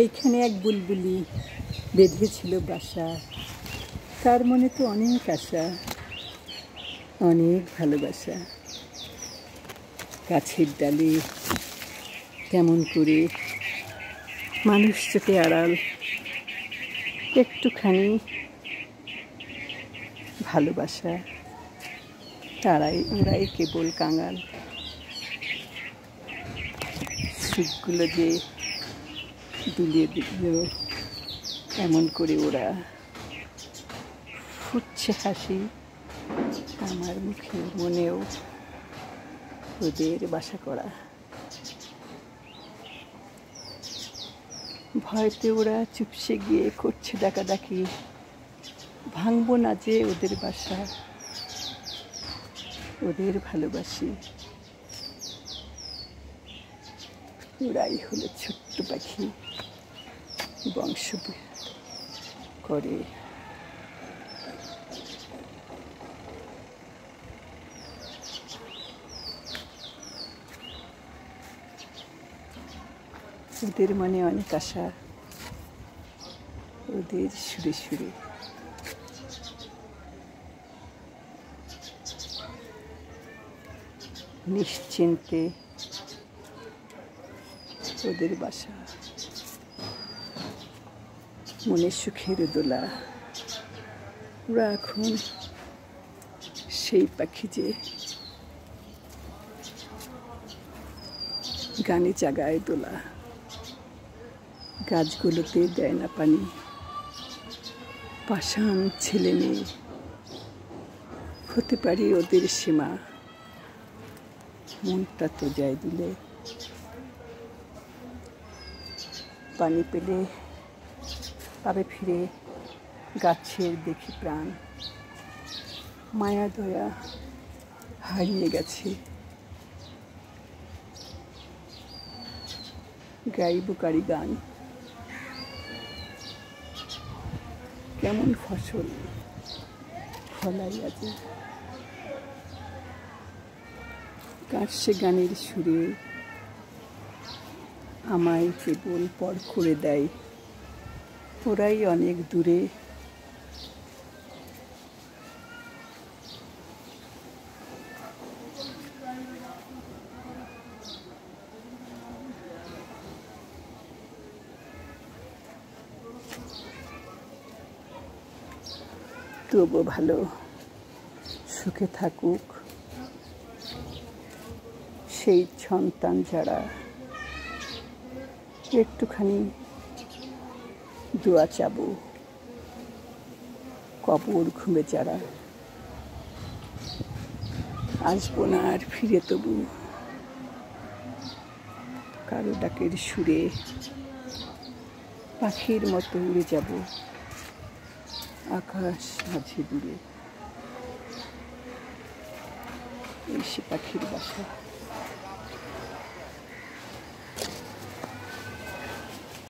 এইখানে এক বুলবুলি বেঁধেছিল বাসা, তার মনে তো অনেক আশা, অনেক ভালোবাসা। গাছের ডালে কেমন করে মানুষ চোখে আড়াল, একটুখানি ভালোবাসা, ওরাই কেবল কাঙাল। সুখগুলো যে দুলিয়ে দিল এমন করে ওরা, ফুটছে হাসি আমার মুখে, মনেও ওদের বাসা করা। ভয়তে ওরা চুপসে গিয়ে করছে ডাকাডাকি, ভাঙবো না যে ওদের বাসা, ওদের ভালোবাসি। ওরাই হলো ছোট্ট পাখি, বংশ করে। ওদের মনে অনেক আশা, ওদের সুরে সুরে। নিশ্চিন্তে ওদের বাসা, মনে সুখের দোলা। ওরা এখন সেই পাখি যে গানে জাগায় দোলা, গাছগুলোতে দেয় না পানি। পাষাণ ছেলে মেয়ে হতে পারে ওদের সীমা, মনটা তো যায় দিলে। পানি পেলে পাবে ফিরে গাছের দেখি প্রাণ, মায়া দয়া হারিয়ে গেছে। গাইব কারি গান, কেমন ফসল ফলাই আছে। কাটছে গানের সুরে আমায় কেবল পর করে দেয়, ওরাই অনেক দূরে। তবু ভালো সুখে থাকুক সেই সন্তান যারা, একটুখানি দোয়া চাবো কবর ঘুমে যারা। আসবো না আর ফিরে, তবু কারো ডাকের সুরে পাখির মতো উড়ে যাব আকাশ মাঝে দূরে। এই সে পাখির বাসা।